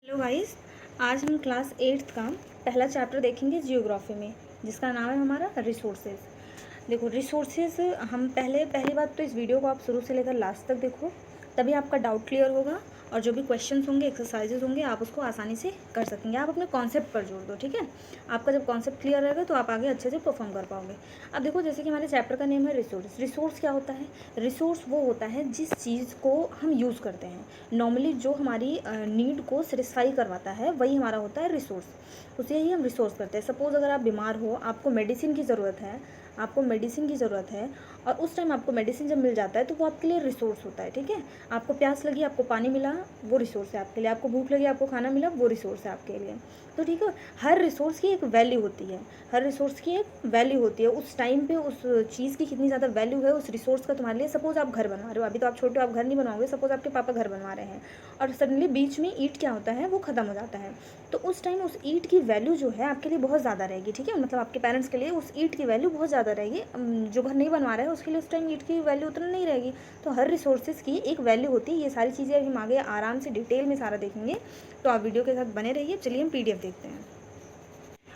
Hello guys. आज हम class 8th का पहला चैप्टर देखेंगे जियोग्राफी में, जिसका नाम है हमारा रिसोर्सेज। देखो रिसोर्सेज, हम पहली बात तो इस वीडियो को आप शुरू से लेकर लास्ट तक देखो, तभी आपका डाउट क्लियर होगा और जो भी क्वेश्चंस होंगे, एक्सरसाइजेज होंगे, आप उसको आसानी से कर सकेंगे। आप अपने कॉन्सेप्ट पर जोर दो, ठीक है। आपका जब कॉन्सेप्ट क्लियर रहेगा तो आप आगे अच्छे से परफॉर्म कर पाओगे। अब देखो, जैसे कि हमारे चैप्टर का नेम है रिसोर्स। रिसोर्स क्या होता है? रिसोर्स वो होता है जिस चीज़ को हम यूज़ करते हैं, नॉर्मली जो हमारी नीड को सेटिस्फाई करवाता है, वही हमारा होता है रिसोर्स। उसे ही हम रिसोर्स करते हैं। सपोज़ अगर आप बीमार हो, आपको मेडिसिन की ज़रूरत है, और उस टाइम आपको मेडिसिन जब मिल जाता है तो वो आपके लिए रिसोर्स होता है, ठीक है। आपको प्यास लगी, आपको पानी मिला, वो रिसोर्स है आपके लिए। आपको भूख लगी, आपको खाना मिला, वो रिसोर्स है आपके लिए। तो ठीक है, हर रिसोर्स की एक वैल्यू होती है, उस टाइम पे उस चीज़ की कितनी ज़्यादा वैल्यू है उस रिसोर्स का तुम्हारे लिए। सपोज़ आप घर बनवा रहे हो, अभी तो आप छोटे हो, आप घर नहीं बनवाओगे। सपोज़ आपके पापा घर बनवा रहे हैं और सडनली बीच में ईंट क्या होता है, वो ख़त्म हो जाता है। तो उस टाइम उस ईंट की वैल्यू जो है आपके लिए बहुत ज़्यादा रहेगी, ठीक है। मतलब आपके पेरेंट्स के लिए उस ईंट की वैल्यू बहुत ज़्यादा रहेगी। जो घर नहीं बनवा रहा है उसके लिए उस टाइम ईंट की वैल्यू उतना नहीं रहेगी। तो हर रिसोर्सेज की एक वैल्यू होती है। ये सारी चीज़ें हम आगे आराम से डिटेल में सारा देखेंगे, तो आप वीडियो के साथ बने रहिए। चलिए हम PDF देखते हैं।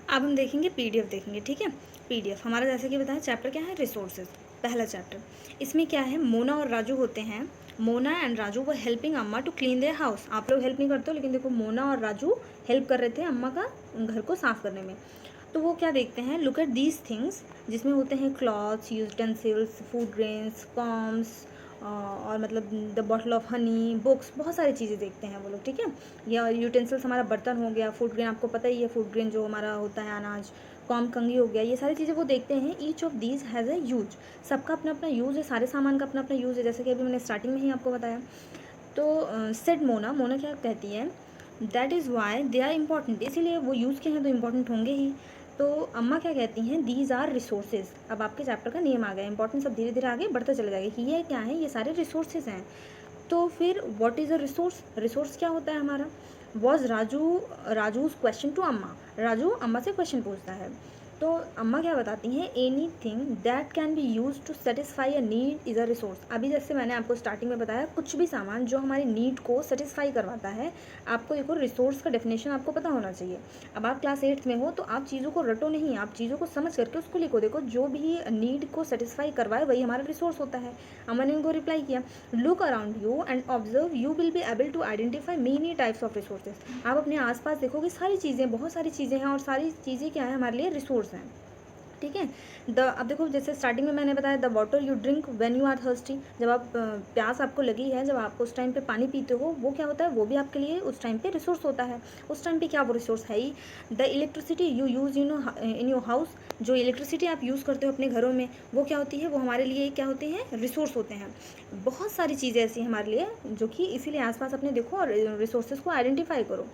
अब हम देखेंगे PDF देखेंगे, ठीक है। PDF हमारा, जैसे कि बताया, चैप्टर क्या है, रिसोर्सेज, पहला चैप्टर। इसमें क्या है, मोना और राजू होते हैं। मोना एंड राजू वो हेल्पिंग अम्मा टू क्लीन देयर हाउस। आप लोग हेल्प नहीं करते हो, लेकिन देखो मोना और राजू हेल्प कर रहे थे अम्मा का घर को साफ़ करने में। तो वो क्या देखते हैं, लुक एट दीज थिंग्स, जिसमें होते हैं clothes, utensils, food grains, combs, और मतलब the bottle of honey, books, बहुत सारी चीज़ें देखते हैं वो लोग, ठीक है। या यूटेंसिल्स हमारा बर्तन हो गया, फूड ग्रेन आपको पता ही है, फूड ग्रेन जो हमारा होता है अनाज, कॉम कंगी हो गया, ये सारी चीज़ें वो देखते हैं। Each of these has a use, सबका अपना अपना यूज़ है, सारे सामान का अपना अपना यूज़ है, जैसे कि अभी मैंने स्टार्टिंग में ही आपको बताया। तो सेड मोना, मोना क्या कहती है, that is why they are important, इसीलिए वो यूज़ के हैं तो इम्पॉर्टेंट होंगे ही। तो अम्मा क्या कहती हैं, दीज आर रिसोर्सेज। अब आपके चैप्टर का नेम आ गया, इंपॉर्टेंस अब धीरे धीरे आगे बढ़ता चला जाएगा कि ये क्या है, ये सारे रिसोर्सेज हैं। तो फिर what is a resource, resource क्या होता है हमारा। वॉज राजूज क्वेश्चन टू अम्मा, राजू अम्मा से क्वेश्चन पूछता है। तो अम्मा क्या बताती हैं, anything that can be use to satisfy a need is a resource. अभी जैसे मैंने आपको स्टार्टिंग में बताया, कुछ भी सामान जो हमारी नीड को सेटिस्फाई करवाता है, आपको देखो रिसोर्स का डेफिनेशन आपको पता होना चाहिए। अब आप क्लास 8th में हो तो आप चीज़ों को रटो नहीं, आप चीज़ों को समझ करके उसको लिखो। देखो, जो भी नीड को सेटिस्फाई करवाए वही हमारा रिसोर्स होता है। अम्मा ने उनको रिप्लाई किया, look around you and observe, you will be able to identify many types of resources. आप अपने आसपास देखोगे, सारी चीज़ें, बहुत सारी चीज़ें हैं, और सारी चीज़ें क्या है, हमारे लिए रिसोर्स हैं, ठीक है। अब देखो, जैसे स्टार्टिंग में मैंने बताया, the water you drink when you are thirsty, जब आप प्यास आपको लगी है, जब आप उस टाइम पे पानी पीते हो, वो क्या होता है, वो भी आपके लिए उस टाइम पे रिसोर्स होता है। उस टाइम पे क्या वो रिसोर्स है ही। The electricity you use in your house, जो इलेक्ट्रिसिटी आप यूज़ करते हो अपने घरों में, वो क्या होती है, वो हमारे लिए क्या होते हैं, रिसोर्स होते हैं। बहुत सारी चीज़ें ऐसी हैं हमारे लिए, जो कि इसीलिए आसपास अपने देखो और रिसोर्सेज को आइडेंटिफाई करो।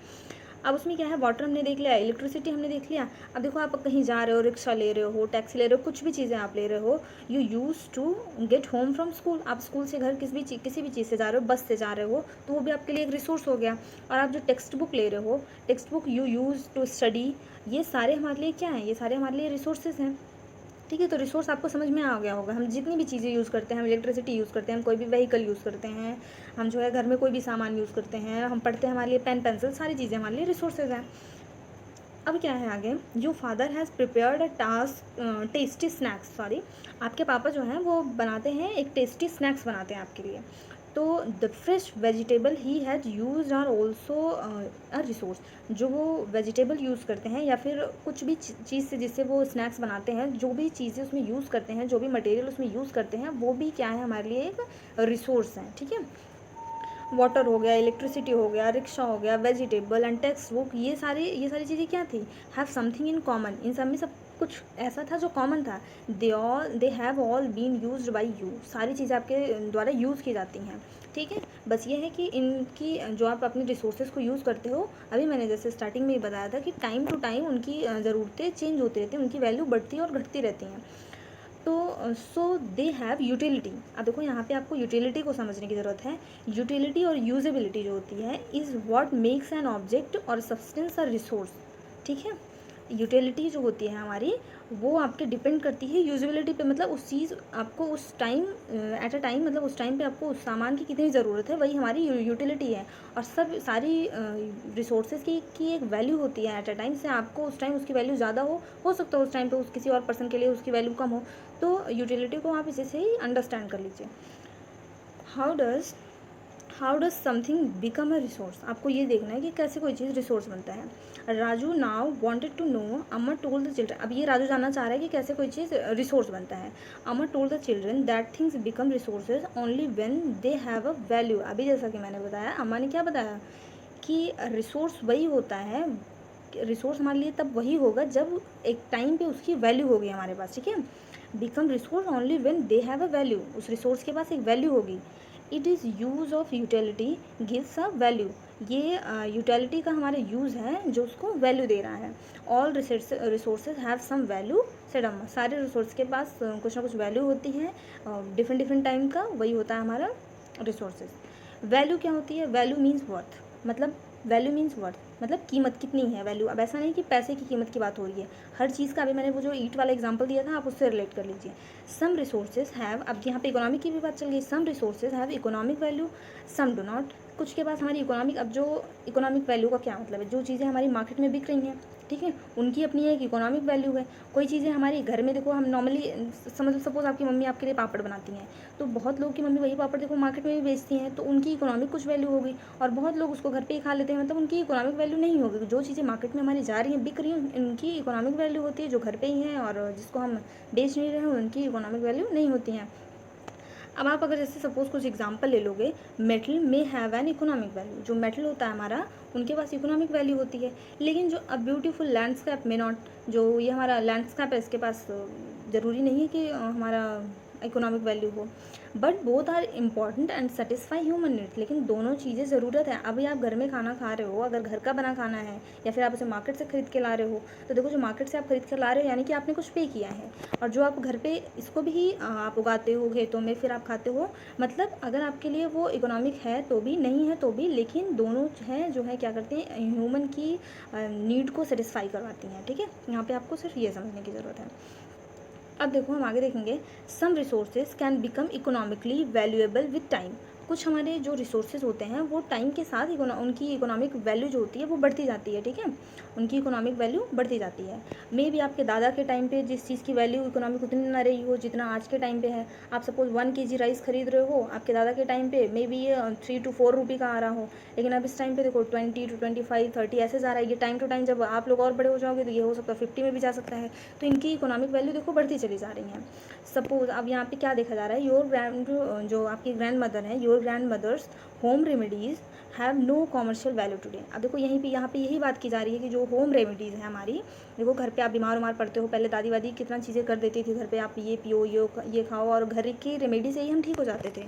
अब उसमें क्या है, वाटर हमने देख लिया, इलेक्ट्रिसिटी हमने देख लिया। अब देखो, आप कहीं जा रहे हो, रिक्शा ले रहे हो, टैक्सी ले रहे हो, कुछ भी चीज़ें आप ले रहे हो, you use to get home from school. आप स्कूल से घर किसी भी चीज़ से जा रहे हो, बस से जा रहे हो, तो वो भी आपके लिए एक रिसोर्स हो गया। और आप जो टेक्स्ट बुक ले रहे हो, textbook you use to study, ये सारे हमारे लिए क्या हैं, ये सारे हमारे लिए रिसोर्सेज हैं, ठीक है। तो रिसोर्स आपको समझ में आ गया होगा। हम जितनी भी चीज़ें यूज़ करते हैं, हम इलेक्ट्रिसिटी यूज़ करते हैं, हम कोई भी व्हीकल यूज़ करते हैं, हम जो है घर में कोई भी सामान यूज़ करते हैं, हम पढ़ते हैं, हमारे लिए पेन पेंसिल, सारी चीज़ें हमारे लिए रिसोर्सेज हैं। अब क्या है आगे, your father has prepared a tasty snacks, sorry, आपके पापा जो हैं वो बनाते हैं, एक टेस्टी स्नैक्स बनाते हैं आपके लिए। तो the fresh vegetable he has use are also a resource, जो वो वेजिटेबल यूज़ करते हैं या फिर कुछ भी चीज़ से जिससे वो स्नैक्स बनाते हैं, जो भी चीज़ें उसमें यूज़ करते हैं, जो भी मटेरियल उसमें यूज़ करते हैं, वो भी क्या है, हमारे लिए एक रिसोर्स है, ठीक है। वाटर हो गया, इलेक्ट्रिसिटी हो गया, रिक्शा हो गया, वेजिटेबल एंड टेक्स्ट बुक, ये सारी चीज़ें क्या थी, हैव समथिंग इन कॉमन, इन सब में सब कुछ ऐसा था जो कॉमन था। They have all been used by you, सारी चीज़ें आपके द्वारा यूज़ की जाती हैं, ठीक है। बस ये है कि इनकी जो आप अपने रिसोर्सेज को यूज़ करते हो, अभी मैंने जैसे स्टार्टिंग में ही बताया था कि टाइम टू टाइम उनकी ज़रूरतें चेंज होती रहती हैं, उनकी वैल्यू बढ़ती और घटती रहती हैं। तो सो दे हैव यूटिलिटी। अब देखो, यहाँ पे आपको यूटिलिटी को समझने की ज़रूरत है। यूटिलिटी और यूजेबिलिटी जो होती है, is what makes an object और सब्सटेंस अ रिसोर्स, ठीक है। यूटिलिटी जो होती है हमारी वो आपके डिपेंड करती है यूजेबिलिटी पे, मतलब उस चीज़ आपको उस टाइम एट अ टाइम, मतलब उस टाइम पे आपको उस सामान की कितनी ज़रूरत है, वही हमारी यूटिलिटी है। और सब सारी रिसोर्सेज की एक वैल्यू होती है एट अ टाइम, से आपको उस टाइम उसकी वैल्यू ज़्यादा हो सकता है उस टाइम पे उस किसी और पर्सन के लिए उसकी वैल्यू कम हो। तो यूटिलिटी को आप इसी से ही अंडरस्टैंड कर लीजिए। How does how does something become a resource, आपको ये देखना है कि कैसे कोई चीज़ रिसोर्स बनता है। Raju now wanted to know, Amar told the children, अब ये राजू जानना चाह रहा है कि कैसे कोई चीज़ रिसोर्स बनता है। Amar told the children that things become resources only when they have a value. अभी जैसा कि मैंने बताया, अम्मा ने क्या बताया कि रिसोर्स वही होता है, रिसोर्स हमारे लिए तब वही होगा जब एक टाइम पे उसकी वैल्यू होगी हमारे पास, ठीक है। Become resource only when they have a value, उस रिसोर्स के पास एक वैल्यू होगी। It is use of utility gives a value, ये यूटिलिटी का हमारा यूज़ है जो उसको वैल्यू दे रहा है। All resources have some value said Amma, सारे रिसोर्स के पास कुछ ना कुछ वैल्यू होती है, डिफरेंट डिफरेंट टाइम का, वही होता है हमारा रिसोर्सेज। वैल्यू क्या होती है, वैल्यू मीन्स वर्थ, मतलब वैल्यू मीन्स वर्थ मतलब कीमत कितनी है वैल्यू। अब ऐसा नहीं कि पैसे की कीमत की बात हो रही है हर चीज़ का, अभी मैंने वो जो ईट वाला एग्जांपल दिया था आप उससे रिलेट कर लीजिए। सम रिसोर्सेज हैव, अब यहाँ पे इकोनॉमिक की भी बात चल गई, some resources have economic value some do not, कुछ के पास हमारी इकोनॉमिक, अब जो इकोनॉमिक वैल्यू का क्या मतलब है, जो चीज़ें हमारी मार्केट में बिक रही हैं, ठीक है, उनकी अपनी एक इकोनॉमिक वैल्यू है। कोई चीज़ें हमारी घर में, देखो हम नॉर्मली समझ सपोज आपकी मम्मी आपके लिए पापड़ बनाती हैं, तो बहुत लोग की मम्मी वही पापड़ देखो मार्केट में भी बेचती हैं, तो उनकी इकोनॉमिक कुछ वैल्यू होगी, और बहुत लोग उसको घर पे ही खा लेते हैं, मतलब उनकी इकोनॉमिक वैल्यू नहीं होगी। जो चीज़ें मार्केट में हमारी जा रही हैं बिक रही हैं उनकी इकोनॉमिक वैल्यू होती है, जो घर पे ही हैं और जिसको हम बेच नहीं रहे हैं उनकी इकोनॉमिक वैल्यू नहीं होती हैं। अब आप अगर जैसे सपोज कुछ एग्जांपल ले लोगे, मेटल में हैव एन इकोनॉमिक वैल्यू, जो मेटल होता है हमारा उनके पास इकोनॉमिक वैल्यू होती है। लेकिन जो अ ब्यूटीफुल लैंडस्केप में नॉट, जो ये हमारा लैंडस्केप है इसके पास ज़रूरी नहीं है कि हमारा इकोनॉमिक वैल्यू हो, but both are important and satisfy human needs, लेकिन दोनों चीज़ें ज़रूरत है। अभी आप घर में खाना खा रहे हो, अगर घर का बना खाना है या फिर आप उसे मार्केट से खरीद के ला रहे हो, तो देखो जो मार्केट से आप खरीद कर ला रहे हो यानी कि आपने कुछ पे किया है, और जो आप घर पे इसको भी आप उगाते हो खेतों में फिर आप खाते हो, मतलब अगर आपके लिए वो इकोनॉमिक है तो भी नहीं है तो भी, लेकिन दोनों हैं जो है क्या करते हैं ह्यूमन की नीड को सेटिस्फाई करवाती हैं, ठीक है। यहाँ पे आपको सिर्फ ये समझने की ज़रूरत है। अब देखो हम आगे देखेंगे, some resources can become economically valuable with time, कुछ हमारे जो रिसोर्सेज होते हैं वो टाइम के साथ उनकी इकोनॉमिक वैल्यू जो होती है वो बढ़ती जाती है, ठीक है, उनकी इकोनॉमिक वैल्यू बढ़ती जाती है। मे भी आपके दादा के टाइम पे जिस चीज़ की वैल्यू इकोनॉमिक उतनी ना रही हो जितना आज के टाइम पे है। आप सपोज 1 kg राइस खरीद रहे हो, आपके दादा के टाइम पे मे बी ये 3 to 4 रुपये का आ रहा हो, लेकिन अब इस टाइम पे देखो 20 to 25 30 ऐसे जा रहा है। ये टाइम टू टाइम जब आप लोग और बड़े हो जाओगे तो ये हो सकता है 50 में भी जा सकता है। तो इनकी इकोनॉमिक वैल्यू देखो बढ़ती चली जा रही हैं। सपोज अब यहाँ पे क्या देखा जा रहा है, योर ग्रैंड, जो आपकी ग्रैंड मदर है, your grandmother's home remedies have no commercial value today. अब देखो यहीं पे यहाँ पे यही बात की जा रही है कि जो होम रेमेडीज़ है हमारी, देखो घर पे आप बीमार उमार पड़ते हो, पहले दादी वादी कितना चीज़ें कर देती थी घर पे, आप ये पियो ये खाओ, और घर की रेमेडी से ही हम ठीक हो जाते थे।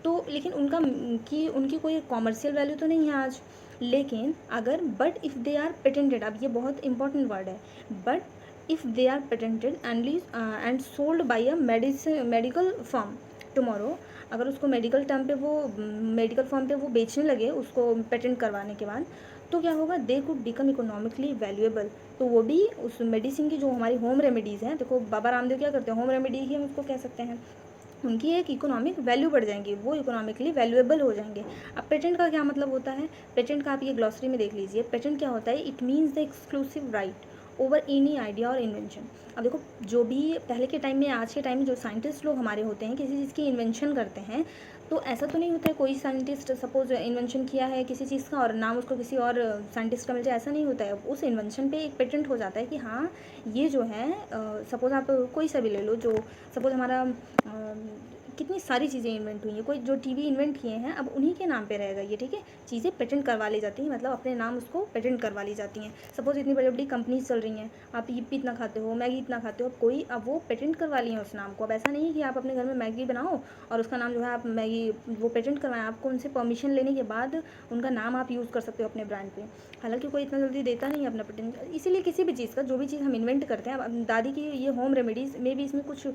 तो लेकिन उनकी कोई कॉमर्शियल वैल्यू तो नहीं है आज। लेकिन अगर but if they are patented, अब ये बहुत इंपॉर्टेंट वर्ड है, but if they are patented and sold by a medical firm tomorrow, अगर उसको मेडिकल टर्म पे वो मेडिकल फर्म पे वो बेचने लगे उसको पेटेंट करवाने के बाद, तो क्या होगा, they could become economically valuable. तो वो भी उस मेडिसिन की जो हमारी होम रेमेडीज़ हैं, देखो बाबा रामदेव क्या करते हैं, होम रेमेडी ही हम उसको कह सकते हैं, उनकी एक इकोनॉमिक वैल्यू बढ़ जाएंगी, वो इकोनॉमिकली वैल्यूएबल हो जाएंगे। अब पेटेंट का क्या मतलब होता है, पेटेंट का आप ये ग्लॉसरी में देख लीजिए, पेटेंट क्या होता है, it means the exclusive right over any idea और इन्वेंशन। अब देखो जो भी पहले के टाइम में आज के टाइम में जो साइंटिस्ट लोग हमारे होते हैं किसी चीज़ की इन्वेंशन करते हैं, तो ऐसा तो नहीं होता है कोई साइंटिस्ट सपोज इन्वेंशन किया है किसी चीज़ का और नाम उसको किसी और साइंटिस्ट का मिल जाए, ऐसा नहीं होता है। उस इन्वेंशन पे एक पेटेंट हो जाता है कि हाँ ये जो है सपोज आप कोई सा भी ले लो, जो सपोज हमारा कितनी सारी चीज़ें इन्वेंट हुई हैं, कोई जो टीवी इन्वेंट किए हैं अब उन्हीं के नाम पे रहेगा ये, ठीक है, चीज़ें पेटेंट करवा ली जाती हैं, मतलब अपने नाम उसको पेटेंट करवा ली जाती हैं। सपोज इतनी बड़ी बड़ी कंपनीज चल रही हैं, आप यिप्पी इतना खाते हो, मैगी इतना खाते हो, कोई अब वो पेटेंट करवा ली है उस नाम को। अब ऐसा नहीं है कि आप अपने घर में मैगी बनाओ और उसका नाम जो है आप मैगी वो पेटेंट करवाएं, आपको उनसे परमिशन लेने के बाद उनका नाम आप यूज़ कर सकते हो अपने ब्रांड पर। हालांकि कोई इतना जल्दी देता नहीं है अपना पेटेंट, इसीलिए किसी भी चीज़ का जो भी चीज़ हम इन्वेंट करते हैं, अब दादी की ये होम रेमेडीज़ में भी इसमें कुछ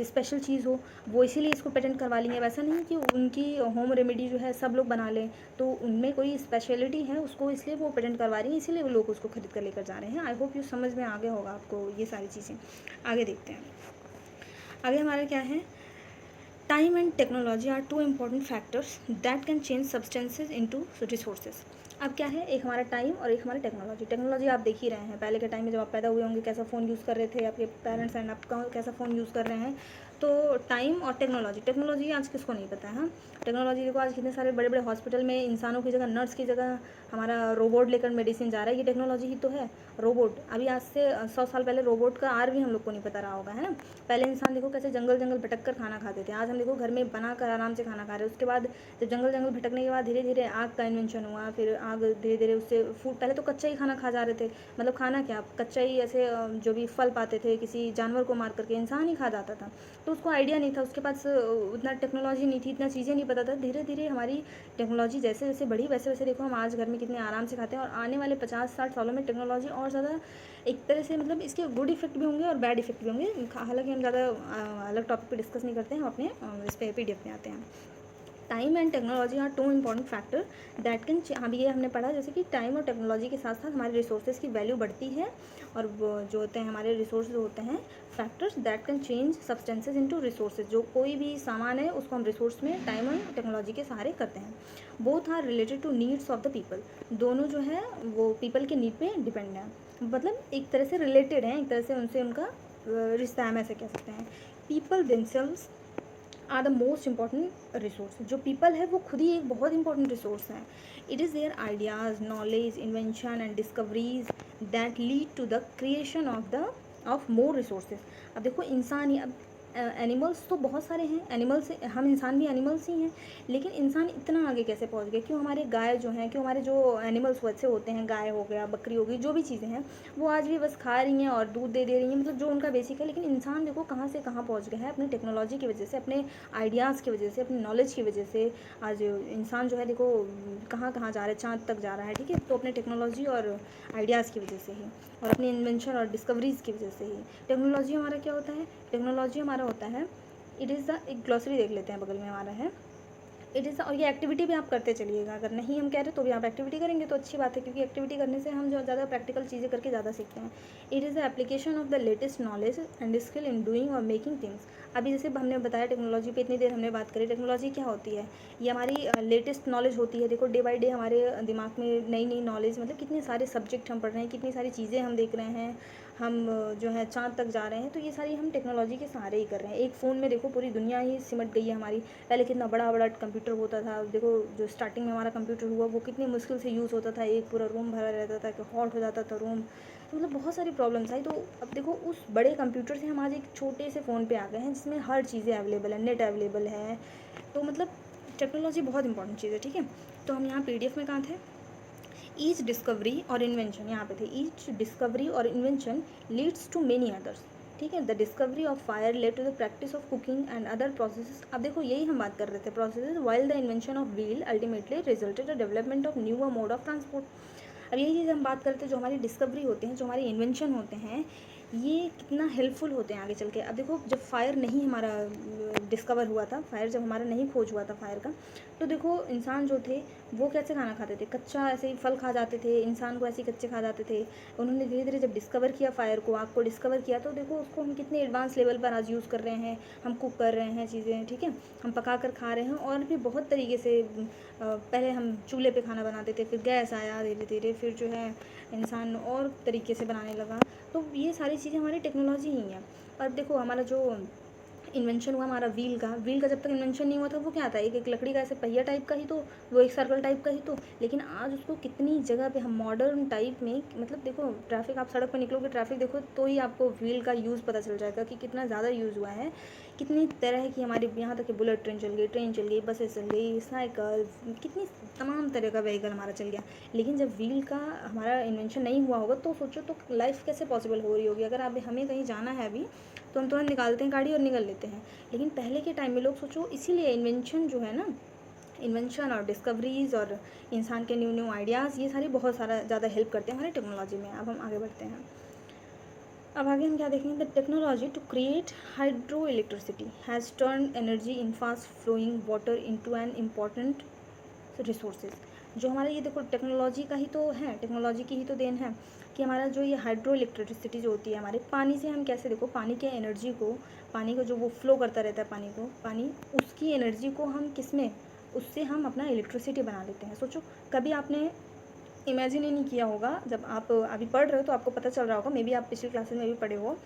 स्पेशल चीज़ हो, वो इसीलिए इसको पेटेंट करवा लेंगे, वैसा नहीं कि उनकी होम रेमेडी जो है सब लोग बना लें, तो उनमें कोई स्पेशलिटी है उसको इसलिए वो पेटेंट करवा रही हैं, इसीलिए वो लोग उसको खरीद कर लेकर जा रहे हैं। आई होप यू समझ में आ गया होगा आपको ये सारी चीज़ें। आगे देखते हैं, आगे हमारा क्या है, time and technology are two important factors that can change substances into resources. अब क्या है, एक हमारा टाइम और एक हमारी टेक्नोलॉजी। टेक्नोलॉजी आप देख ही रहे हैं, पहले के टाइम में जब आप पैदा हुए होंगे कैसा फ़ोन यूज़ कर रहे थे आपके पेरेंट्स एंड आप कैसा फ़ोन यूज़ कर रहे हैं। तो टाइम और टेक्नोलॉजी, टेक्नोलॉजी आज किसको नहीं पता है। हाँ, टेक्नोलॉजी देखो, आज कितने सारे बड़े बड़े हॉस्पिटल में इंसानों की जगह, नर्स की जगह हमारा रोबोट लेकर मेडिसिन जा रहा है, ये टेक्नोलॉजी ही तो है। रोबोट, अभी आज से 100 साल पहले रोबोट का आर भी हम लोग को नहीं पता रहा होगा, है ना। पहले इंसान देखो कैसे जंगल जंगल भटक कर खाना खाते थे, आज हम देखो घर में बना कर आराम से खाना खा रहे हैं। उसके बाद जब जंगल जंगल भटकने के बाद धीरे धीरे आग का इन्वेंशन हुआ, फिर आग धीरे धीरे उससे फूड, पहले तो कच्चा ही खाना खा जा रहे थे, मतलब खाना क्या, कच्चा ही ऐसे जो भी फल पाते थे किसी जानवर को मार करके इंसान ही खा जाता था, तो उसको आइडिया नहीं था, उसके पास उतना टेक्नोलॉजी नहीं थी, इतना चीज़ें नहीं पता था। धीरे धीरे हमारी टेक्नोलॉजी जैसे जैसे बढ़ी वैसे वैसे देखो हम आज घर में कितने आराम से खाते हैं, और आने वाले 50-60 सालों में टेक्नोलॉजी और ज़्यादा एक तरह से, मतलब इसके गुड इफेक्ट भी होंगे और बैड इफेक्ट भी होंगे। हालांकि हम ज़्यादा अलग टॉपिक पे डिस्कस नहीं करते हैं, हम अपने इस पे PDF में आते हैं। Time and technology are two important factor that can, अभी ये हमने पढ़ा जैसे कि टाइम और टेक्नोलॉजी के साथ साथ हमारे रिसोर्सेज की वैल्यू बढ़ती है, और वो जो होते हैं हमारे रिसोर्सेज होते हैं factors that can change substances into resources. जो कोई भी सामान है उसको हम रिसोर्स में टाइम और टेक्नोलॉजी के सहारे करते हैं। Both are related to needs of the people, दोनों जो है वो पीपल के नीड पे डिपेंड है, मतलब एक तरह से रिलेटेड हैं, एक तरह से उनसे उनका रिश्ता है, हम ऐसे कह सकते हैं। People themselves are the most important resource. जो पीपल है वो खुद ही एक बहुत इंपॉर्टेंट रिसोर्स है। It is their ideas, knowledge, invention and discoveries that lead to the creation of more resources. अब देखो इंसान ही, अब एनिमल्स तो बहुत सारे हैं, एनिमल्स, हम इंसान भी एनिमल्स ही हैं, लेकिन इंसान इतना आगे कैसे पहुंच गए, क्यों हमारे गाय जो हैं, क्यों हमारे जो एनिमल्स वैसे होते हैं, गाय हो गया, बकरी हो गई, जो भी चीज़ें हैं वो आज भी बस खा रही हैं और दूध दे रही हैं, मतलब जो उनका बेसिक है। लेकिन इंसान देखो कहाँ से कहाँ पहुँच गया है, अपनी टेक्नोलॉजी की वजह से, अपने आइडियाज़ की वजह से, अपनी नॉलेज की वजह से। आज इंसान जो है देखो कहाँ कहाँ जा रहा है, चाँद तक जा रहा है, ठीक है, तो अपने टेक्नोलॉजी और आइडियाज़ की वजह से ही, और अपनी इन्वेंशन और डिस्कवरीज़ की वजह से ही। टेक्नोलॉजी हमारा क्या होता है, टेक्नोलॉजी हमारा होता है, इट इज़ द, एक ग्लॉसरी देख लेते हैं बगल में हमारा है, इट इज़, और ये एक्टिविटी भी आप करते चलिएगा, अगर नहीं हम कह रहे तो भी आप एक्टिविटी करेंगे तो अच्छी बात है, क्योंकि एक्टिविटी करने से हम जो ज़्यादा प्रैक्टिकल चीज़ें करके ज़्यादा सीखते हैं। It is the application of the latest knowledge and skill in doing और मेकिंग थिंग्स। अभी जैसे हमने बताया टेक्नोलॉजी पे इतनी देर हमने बात करी, टेक्नोलॉजी क्या होती है, ये हमारी लेटेस्ट नॉलेज होती है। देखो डे बाई डे हमारे दिमाग में नई नई नॉलेज, मतलब कितने सारे सब्जेक्ट हम पढ़ रहे हैं, कितनी सारी चीज़ें हम देख रहे हैं, हम जो है चाँद तक जा रहे हैं, तो ये सारी हम टेक्नोलॉजी के सहारे ही कर रहे हैं। एक फ़ोन में देखो पूरी दुनिया ही सिमट गई है हमारी। पहले कितना बड़ा बड़ा कंप्यूटर होता था, देखो जो स्टार्टिंग में हमारा कंप्यूटर हुआ वो कितनी मुश्किल से यूज़ होता था, एक पूरा रूम भरा रहता था कि हॉट हो जाता था रूम, तो मतलब बहुत सारी प्रॉब्लम्स आई। तो अब देखो उस बड़े कंप्यूटर से हम आज एक छोटे से फ़ोन पे आ गए हैं जिसमें हर चीज़ें अवेलेबल है, नेट अवेलेबल है, तो मतलब टेक्नोलॉजी बहुत इंपॉर्टेंट चीज़ है, ठीक है। तो हम यहाँ PDF में कहाँ थे, ईच डिस्कवरी और इन्वेंशन, यहाँ पे थे, ईच डिस्कवरी और invention leads to many others, ठीक है। The discovery of fire led to the practice of cooking and other processes. अब देखो यही हम बात कर रहे थे, processes, while the invention of wheel ultimately resulted the development of new mode of transport. अब यही चीज़ हम बात करते हैं, जो हमारी डिस्कवरी होते हैं, जो हमारे इन्वेंशन होते हैं, ये कितना हेल्पफुल होते हैं आगे चल के। अब देखो जब फायर नहीं हमारा डिस्कवर हुआ था, फायर जब हमारा नहीं खोज हुआ था फायर का, तो देखो इंसान जो थे वो कैसे खाना खाते थे, कच्चा ऐसे ही फल खा जाते थे, इंसान को ऐसे ही कच्चे खा जाते थे। उन्होंने धीरे धीरे जब डिस्कवर किया फायर को, आग को डिस्कवर किया, तो देखो उसको हम कितने एडवांस लेवल पर आज यूज़ कर रहे हैं, हम कुक कर रहे हैं चीज़ें, ठीक है, हम पका कर खा रहे हैं। और भी बहुत तरीके से, पहले हम चूल्हे पे खाना बनाते थे, फिर गैस आया धीरे धीरे, फिर जो है इंसान और तरीके से बनाने लगा। तो ये सारी चीज़ें हमारी टेक्नोलॉजी ही है। और देखो हमारा जो इन्वेंशन हुआ हमारा व्हील का जब तक इन्वेंशन नहीं हुआ था वो क्या था, एक लकड़ी का ऐसे पहिया टाइप का ही, तो वो एक सर्कल टाइप का ही तो। लेकिन आज उसको कितनी जगह पे हम मॉडर्न टाइप में, मतलब देखो ट्रैफिक, आप सड़क पर निकलोगे ट्रैफिक देखो तो ही आपको व्हील का यूज़ पता चल जाएगा कि कितना ज़्यादा यूज़ हुआ है। कितनी तरह की हमारी, यहाँ तक कि बुलेट ट्रेन चल गई, बसेस चल गई, साइकिल, कितनी तमाम तरह का व्हीकल हमारा चल गया। लेकिन जब व्हील का हमारा इन्वेंशन नहीं हुआ होगा तो सोचो तो लाइफ कैसे पॉसिबल हो रही होगी। अगर आप, हमें कहीं जाना है अभी तो हम तुरंत निकालते हैं गाड़ी और निकल लेते हैं। लेकिन पहले के टाइम में लोग सोचो, इसीलिए इन्वेंशन जो है ना, इन्वेंशन और डिस्कवरीज़ और इंसान के न्यू न्यू आइडियाज़, ये सारी बहुत सारा ज़्यादा हेल्प करते हैं हमारे टेक्नोलॉजी में। अब हम आगे बढ़ते हैं। अब आगे हम क्या देखेंगे, the technology to create hydroelectricity has turn energy in fast flowing water into an important resources. जो हमारा ये देखो टेक्नोलॉजी का ही तो है, टेक्नोलॉजी की ही तो देन है कि हमारा जो ये हाइड्रो इलेक्ट्रिसिटी जो होती है हमारे पानी से, हम कैसे देखो पानी के एनर्जी को, पानी को जो वो फ्लो करता रहता है पानी को, पानी उसकी एनर्जी को हम किस में, उससे हम अपना इलेक्ट्रिसिटी बना लेते हैं। सोचो कभी आपने इमेजिन ही नहीं किया होगा, जब आप अभी पढ़ रहे हो तो आपको पता चल रहा होगा, मे बी आप पिछली क्लासेस में भी पढ़े हो,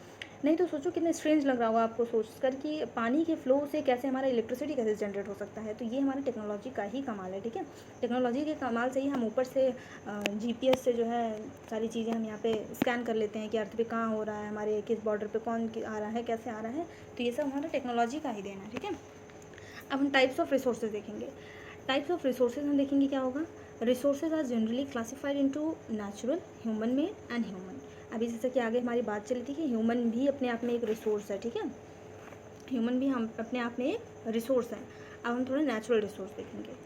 नहीं तो सोचो कितना स्ट्रेंज लग रहा होगा आपको सोचकर कि पानी के फ्लो से कैसे हमारा इलेक्ट्रिसिटी कैसे जनरेट हो सकता है। तो ये हमारे टेक्नोलॉजी का ही कमाल है, ठीक है। टेक्नोलॉजी के कमाल से ही हम ऊपर से जीपीएस से जो है सारी चीज़ें हम यहाँ पे स्कैन कर लेते हैं कि अर्थ पे कहाँ हो रहा है, हमारे किस बॉर्डर पे कौन आ रहा है, कैसे आ रहा है। तो ये सब हमारा टेक्नोलॉजी का ही देना है, ठीक है। अब हम टाइप्स ऑफ रिसोर्सेज देखेंगे। टाइप्स ऑफ रिसोर्सेज हम देखेंगे क्या होगा, resources are generally classified into natural, human made and human. अभी जैसे कि आगे हमारी बात चली थी कि ह्यूमन भी अपने आप में एक रिसोर्स है, ठीक है। ह्यूमन भी हम अपने आप में एक रिसोर्स है। अब हम थोड़ा नेचुरल रिसोर्स देखेंगे।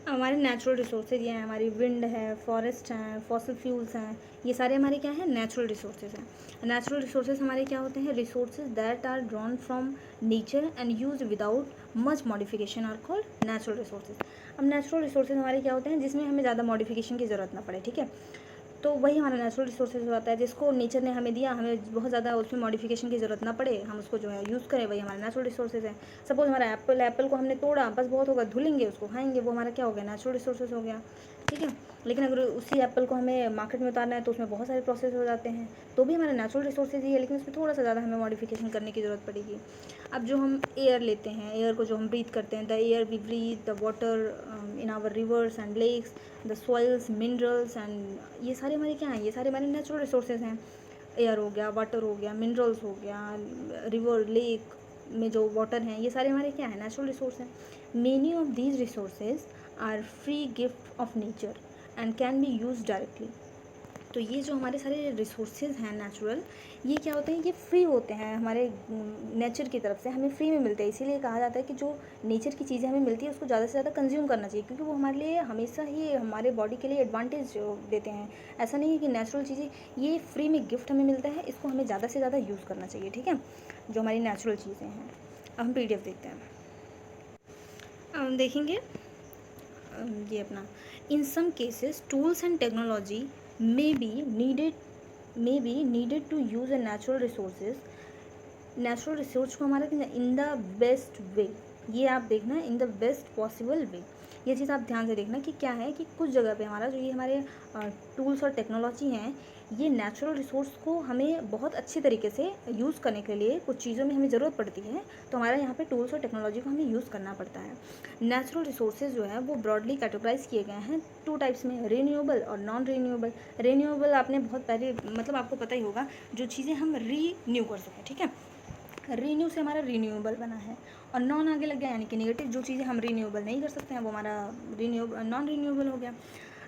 हमारे नेचुरल रिसोर्सेज ये हैं, हमारी विंड है, फॉरेस्ट हैं, फॉसिल फ्यूल्स हैं, ये सारे हमारे क्या हैं, नेचुरल रिसोर्सेज हैं। नेचुरल रिसोर्सेज हमारे क्या होते हैं, resources that are drawn from nature and use without much modification are called natural resources. अब नेचुरल रिसोर्सेज हमारे क्या होते हैं, जिसमें हमें ज़्यादा मॉडिफिकेशन की ज़रूरत ना पड़े, ठीक है। तो वही हमारा नेचुरल रिसोर्सेज हो जाता है, जिसको नेचर ने हमें दिया, हमें बहुत ज़्यादा उसमें मॉडिफिकेशन की ज़रूरत ना पड़े, हम उसको जो है यूज़ करें, वही हमारा नेचुरल रिसोर्सेज है। सपोज हमारा एप्पल को हमने तोड़ा, बस बहुत होगा, धुलेंगे उसको, खाएंगे, वो हमारा क्या हो गया, नेचुरल रिसोर्सेज हो गया, ठीक है। लेकिन अगर उसी एप्पल को हमें मार्केट में उतारना है तो उसमें बहुत सारे प्रोसेस हो जाते हैं, तो भी हमारा नेचुरल रिसोर्सेज ही है, लेकिन उसमें थोड़ा सा ज़्यादा हमें मॉडिफिकेशन करने की ज़रूरत पड़ेगी। अब जो हम एयर लेते हैं, एयर को जो हम ब्रीथ करते हैं, the air we breathe, the water in our rivers and lakes, the soils, minerals and ये सारे हमारे क्या हैं, ये सारे हमारे नेचुरल रिसोर्सेज हैं। एयर हो गया, वाटर हो गया, मिनरल्स हो गया, रिवर, लेक में जो वाटर हैं, ये सारे हमारे क्या हैं, नेचुरल रिसोर्स हैं। Many of these resources are free gift of nature and can be use directly. तो ये जो हमारे सारे रिसोर्सेज हैं नेचुरल, ये क्या होते हैं, ये फ्री होते हैं हमारे नेचर की तरफ से, हमें फ्री में मिलते हैं। इसीलिए कहा जाता है कि जो नेचर की चीज़ें हमें मिलती है उसको ज़्यादा से ज़्यादा कंज्यूम करना चाहिए, क्योंकि वो हमारे लिए हमेशा ही हमारे बॉडी के लिए एडवांटेज देते हैं। ऐसा नहीं है कि नेचुरल चीज़ें ये फ्री में गिफ्ट हमें मिलता है, इसको हमें ज़्यादा से ज़्यादा यूज़ करना चाहिए, ठीक है, जो हमारी नेचुरल चीज़ें हैं। अब हम PDF देखते हैं। अब हम देखेंगे ये अपना, in some cases tools and technology may be needed to use a natural resources। Natural resource को हमारा इन द बेस्ट वे, ये आप देखना, in the best possible way. ये चीज़ आप ध्यान से देखना कि क्या है कि कुछ जगह पे हमारा जो ये हमारे टूल्स और टेक्नोलॉजी हैं, ये नेचुरल रिसोर्स को हमें बहुत अच्छी तरीके से यूज़ करने के लिए कुछ चीज़ों में हमें ज़रूरत पड़ती है, तो हमारा यहाँ पे टूल्स और टेक्नोलॉजी को हमें यूज़ करना पड़ता है। नेचुरल रिसोर्सेज जो है वो ब्रॉडली कैटेगराइज किए गए हैं 2 टाइप्स में, रीन्यूएबल और नॉन रीन्यूएबल। रीन्यूएबल आपने बहुत पहले, मतलब आपको पता ही होगा, जो चीज़ें हम रीन्यू कर सकें, ठीक है, रीन्यू से हमारा रीन्यूएबल बना है, और नॉन आगे लग गया यानी कि नेगेटिव, जो चीज़ें हम रीन्यूएबल नहीं कर सकते हैं वो हमारा नॉन रीन्यूएबल हो गया।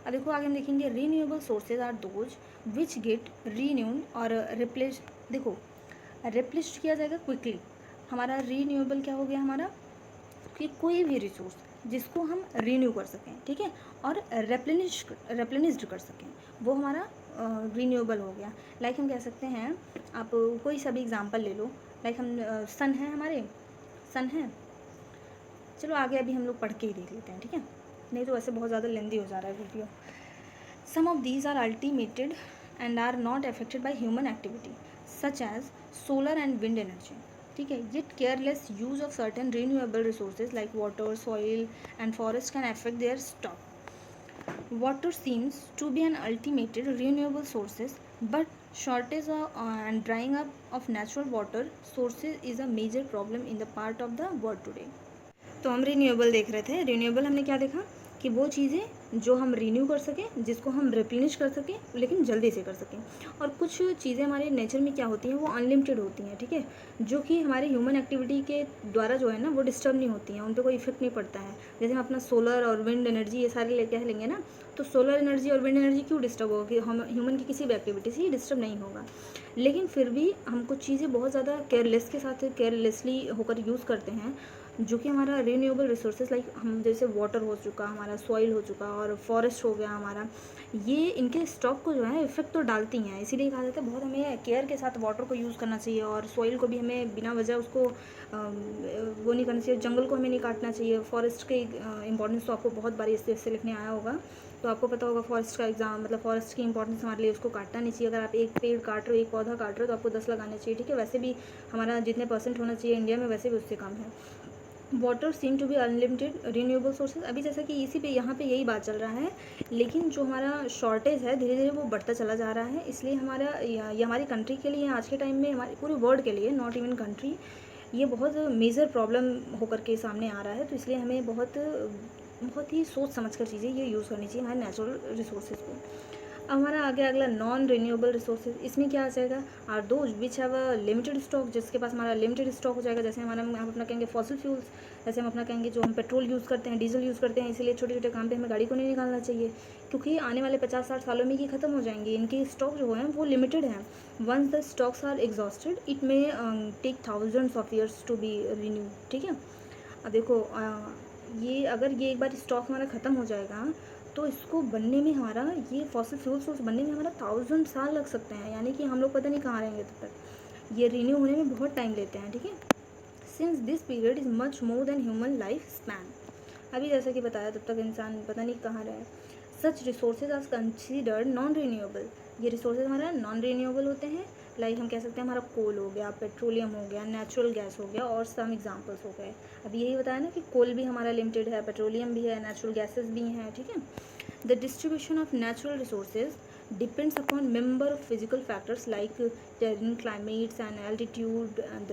अब देखो आगे हम देखेंगे, renewable sources are those which get renewed और रिप्लेस। देखो रिप्लेस्ड किया जाएगा क्विकली, हमारा रीन्यूएबल क्या हो गया हमारा, कि कोई भी रिसोर्स जिसको हम रीन्यू कर सकें, ठीक है, और रेप्लेनिश्ड कर सकें, वो हमारा रीन्यूएबल हो गया। लाइक हम कह सकते हैं, आप कोई सा भी एग्जांपल ले लो, लाइक हम सन है, हमारे सन है, चलो आगे अभी हम लोग पढ़ के ही देख लेते हैं, ठीक है, नहीं तो वैसे बहुत ज़्यादा लेंदी हो जा रहा है video. Some of these are unlimited and are not affected by human activity such as solar and wind energy, ठीक है। Yet careless use of certain renewable resources like water, soil and forest can affect their stock. Water seems to be an ultimated renewable sources, but shortage and drying up of natural water sources is a major problem in the part of the world today। तो हम renewable देख रहे थे। Renewable हमने क्या देखा कि वो चीज़ें जो हम रीन्यू कर सकें, जिसको हम रिप्लेनिश कर सकें, लेकिन जल्दी से कर सकें। और कुछ चीज़ें हमारे नेचर में क्या होती हैं, वो अनलिमिटेड होती हैं, ठीक है, जो कि हमारे ह्यूमन एक्टिविटी के द्वारा जो है ना वो डिस्टर्ब नहीं होती हैं, उन पर कोई इफेक्ट नहीं पड़ता है। जैसे हम अपना सोलर और विंड एनर्जी ये सारे लेके लेंगे ना, तो सोलर एनर्जी और विंड एनर्जी क्यों डिस्टर्ब होगा, कि हम ह्यूमन की किसी भी एक्टिविटी से ही डिस्टर्ब नहीं होगा। लेकिन फिर भी हम कुछ चीज़ें बहुत ज़्यादा केयरलेस के साथ केयरलेसली होकर यूज़ करते हैं, जो कि हमारा रिन्यूएबल रिसोर्सेज लाइक हम जैसे वाटर हो चुका, हमारा सॉइल हो चुका और फॉरेस्ट हो गया हमारा, ये इनके स्टॉक को जो है इफेक्ट तो डालती हैं। इसीलिए कहा जाता है बहुत हमें केयर के साथ वाटर को यूज़ करना चाहिए और सॉइल को भी हमें बिना वजह उसको वो नहीं करना चाहिए, जंगल को हमें नहीं काटना चाहिए। फॉरेस्ट के इंपॉर्टेंस तो आपको बहुत बारी इससे लिखने आया होगा, तो आपको पता होगा फॉरेस्ट का एग्जाम, मतलब फॉरेस्ट की इंपॉर्टेंस हमारे लिए, उसको काटना नहीं चाहिए। अगर आप एक पेड़ काट रहे हो, एक पौधा काट रहे हो, तो आपको 10 लगाने चाहिए, ठीक है। वैसे भी हमारा जितने % होना चाहिए इंडिया में, वैसे भी उससे कम है। Water seem to be unlimited renewable sources. अभी जैसा कि इसी पे यहाँ पे यही बात चल रहा है, लेकिन जो हमारा शॉर्टेज है धीरे धीरे वो बढ़ता चला जा रहा है। इसलिए हमारा ये हमारी कंट्री के लिए आज के टाइम में, हमारे पूरे वर्ल्ड के लिए, नॉट इवन कंट्री, ये बहुत मेजर प्रॉब्लम होकर के सामने आ रहा है। तो इसलिए हमें बहुत बहुत ही सोच समझ कर चीज़ें ये यूज़ करनी चाहिए हमारे नेचुरल रिसोर्सेज को। अब हमारा आगे अगला नॉन रिन्यूएबल रिसोर्सेज, इसमें क्या आ जाएगा, are those which have a limited stock, जिसके पास हमारा लिमिटेड स्टॉक हो जाएगा। जैसे हमारा हम अपना कहेंगे फॉसिल फ्यूल्स, जैसे हम अपना कहेंगे जो हम पेट्रोल यूज़ करते हैं, डीजल यूज़ करते हैं, इसीलिए छोटे छोटे काम पे हमें गाड़ी को नहीं निकालना चाहिए, क्योंकि आने वाले 50-60 सालों में ये खत्म हो जाएंगे। इनके स्टॉक जो हैं वो लिमिटेड हैं। Once the stocks are exhausted it may take thousands of years to be renew, ठीक है। अब देखो ये अगर ये एक बार स्टॉक हमारा ख़त्म हो जाएगा, तो इसको बनने में हमारा, ये फॉसिल फ्यूल सोर्स बनने में हमारा 1000 साल लग सकते हैं, यानी कि हम लोग पता नहीं कहाँ रहेंगे तब तक। ये रिन्यू होने में बहुत टाइम लेते हैं, ठीक है। Since this period is much more than human life span. अभी जैसा कि बताया, तब तक इंसान पता नहीं कहाँ रहे। Such resources are considered non renewable. ये रिसोर्सेज हमारा नॉन रिन्यूएबल होते हैं। लाइक हम कह सकते हैं हमारा कोल हो गया, पेट्रोलियम हो गया, नेचुरल गैस हो गया, और सम एग्जांपल्स हो गए। अभी यही बताया ना कि कोल भी हमारा लिमिटेड है, पेट्रोलियम भी है, नेचुरल गैसेस भी हैं, ठीक है। The distribution of natural resources depends upon member of physical factors like terrain, climates and altitude and,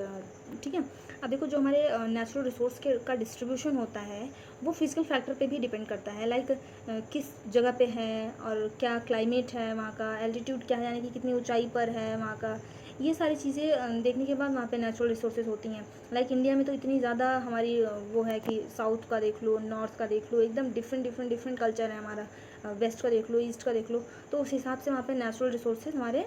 ठीक है। अब देखो जो हमारे नेचुरल रिसोर्स के का डिस्ट्रीब्यूशन होता है वो फिजिकल फैक्टर पे भी डिपेंड करता है। लाइक किस जगह पे है और क्या क्लाइमेट है वहाँ का, एल्टीट्यूड क्या है यानी कि कितनी ऊंचाई पर है वहाँ का, ये सारी चीज़ें देखने के बाद वहाँ पे नेचुरल रिसोर्सेज होती हैं। लाइक इंडिया में तो इतनी ज़्यादा हमारी वो है कि साउथ का देख लो, नॉर्थ का देख लो, एकदम डिफरेंट कल्चर है हमारा। वेस्ट का देख लो, ईस्ट का देख लो, तो उस हिसाब से वहाँ पे नेचुरल रिसोर्सेज हमारे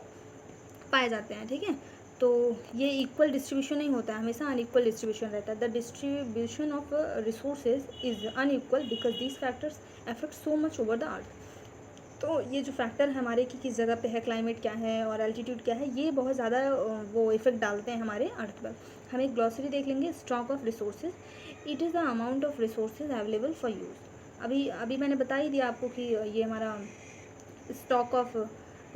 पाए जाते हैं, ठीक है। तो ये इक्वल डिस्ट्रीब्यूशन नहीं होता है, हमेशा अनइक्वल डिस्ट्रीब्यूशन रहता है। The distribution of resources is unequal because these factors affect so much over the earth. तो ये जो फैक्टर है हमारे कि किस जगह पे है, क्लाइमेट क्या है और एल्टीट्यूड क्या है, ये बहुत ज़्यादा वो इफेक्ट डालते हैं हमारे अर्थ पर। हम एक ग्लॉसरी देख लेंगे, stock of resources, it is the amount of resources available for use. अभी अभी मैंने बता ही दिया आपको कि ये हमारा स्टॉक ऑफ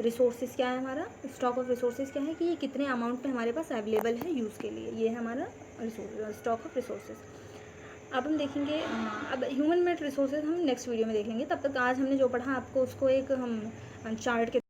रिसोर्सेज क्या है, हमारा स्टॉक ऑफ रिसोर्सेज क्या है कि ये कितने अमाउंट में हमारे पास अवेलेबल है यूज़ के लिए, ये है हमारा स्टॉक ऑफ रिसोर्सेज। अब हम देखेंगे अब ह्यूमन मेड रिसोर्सेज हम नेक्स्ट वीडियो में देख लेंगे। तब तक आज हमने जो पढ़ा आपको उसको एक हम चार्ट के